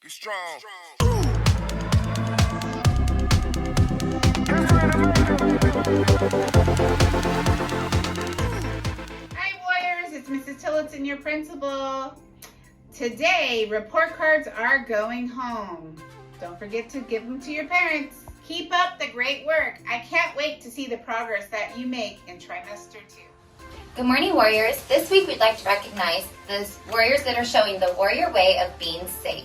Be strong. Hi Warriors, it's Mrs. Tillotson, your principal. Today, report cards are going home. Don't forget to give them to your parents. Keep up the great work. I can't wait to see the progress that you make in trimester 2. Good morning, Warriors. This week we'd like to recognize the Warriors that are showing the Warrior way of being safe.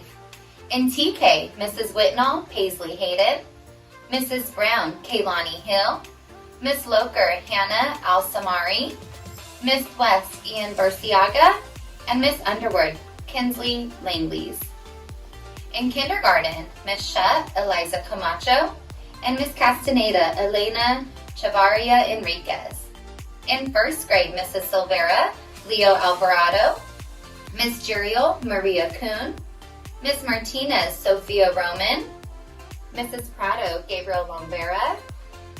In TK, Mrs. Whitnall, Paisley Hayden, Mrs. Brown, Kaylani Hill, Miss Loker, Hannah Al-Samari, Miss West, Ian Burciaga, and Miss Underwood, Kinsley Langleys. In kindergarten, Miss Shah, Eliza Camacho, and Miss Castaneda, Elena Chavaria Enriquez. In first grade, Mrs. Silvera, Leo Alvarado, Miss Juriel, Maria Kuhn, Miss Martinez, Sophia Roman, Mrs. Prado, Gabriel Lombera,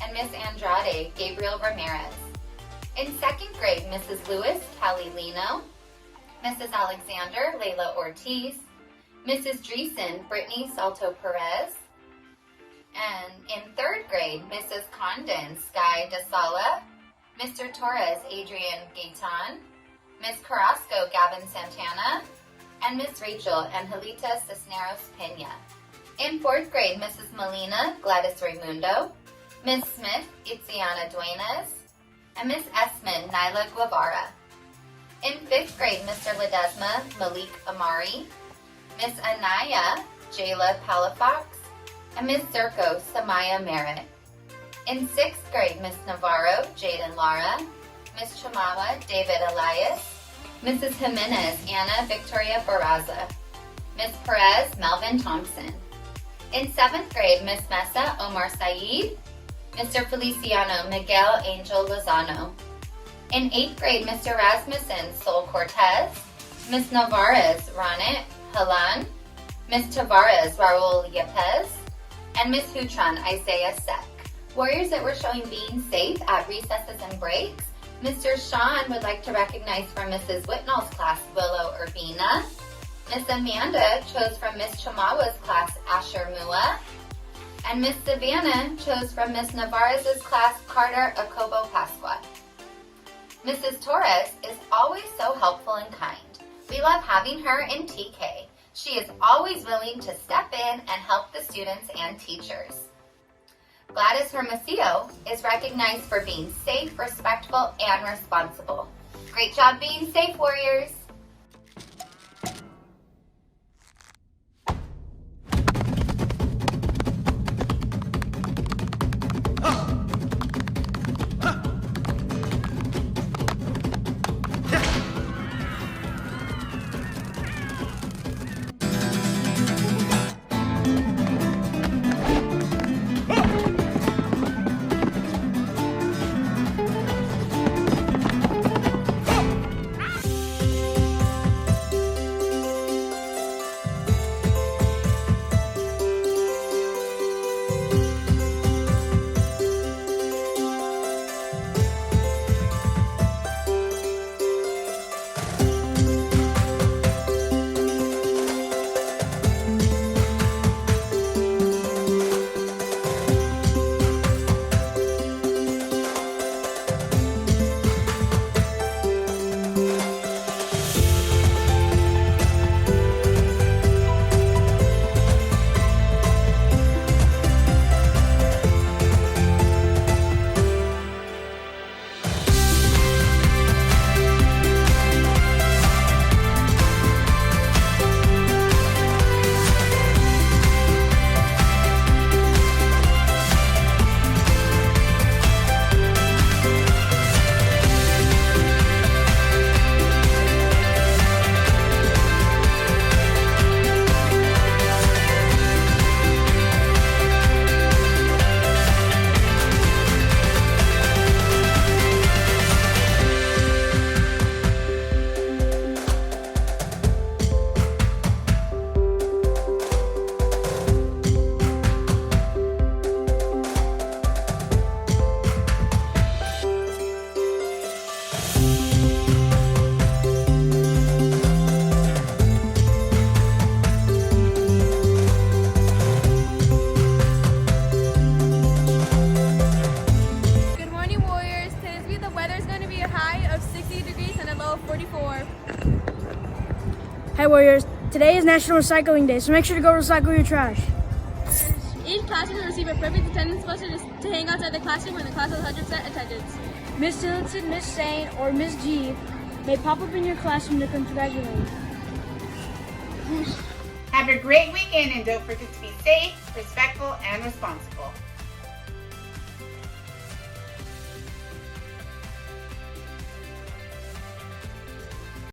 and Miss Andrade, Gabriel Ramirez. In second grade, Mrs. Lewis, Callie Lino, Mrs. Alexander, Layla Ortiz, Mrs. Dreesen, Brittany Salto Perez, and in third grade, Mrs. Condon, Sky DeSala, Mr. Torres, Adrian Gaitan, Miss Carrasco, Gavin Santana, and Miss Rachel, Angelita Cisneros Pena. In fourth grade, Mrs. Molina, Gladys Raimundo, Miss Smith, Itziana Duenas, and Miss Esmond, Nyla Guevara. In fifth grade, Mr. Ledesma, Malik Amari, Miss Anaya, Jayla Palafox, and Miss Zirko, Samaya Merritt. In sixth grade, Miss Navarro, Jaden Lara, Miss Chamawa, David Elias, Mrs. Jimenez, Anna Victoria Barraza, Miss Perez, Melvin Thompson. In seventh grade, Miss Mesa, Omar Saeed, Mr. Feliciano, Miguel Angel Lozano. In eighth grade, Mr. Rasmussen, Sol Cortez, Miss Navarez, Ranit Halan, Miss Tavares, Raul Yepes, and Miss Hutron, Isaiah Sek. Warriors that were showing being safe at recesses and breaks, Mr. Sean would like to recognize from Mrs. Whitnall's class, Willow Urbina. Miss Amanda chose from Miss Chamawa's class, Asher Mua. And Miss Savannah chose from Miss Navarez's class, Carter Akobo Pasqua. Mrs. Torres is always so helpful and kind. We love having her in TK. She is always willing to step in and help the students and teachers. Gladys Hermosillo is recognized for being safe, respectful, and responsible. Great job being safe, Warriors! 44. Hi Warriors, today is National Recycling Day, so make sure to go recycle your trash. Each classroom will receive a perfect attendance poster to hang outside the classroom when the class has 100% attendance. Miss Tillotson, Miss Sane, or Miss G may pop up in your classroom to congratulate you. Have a great weekend and don't forget to be safe, respectful, and responsible.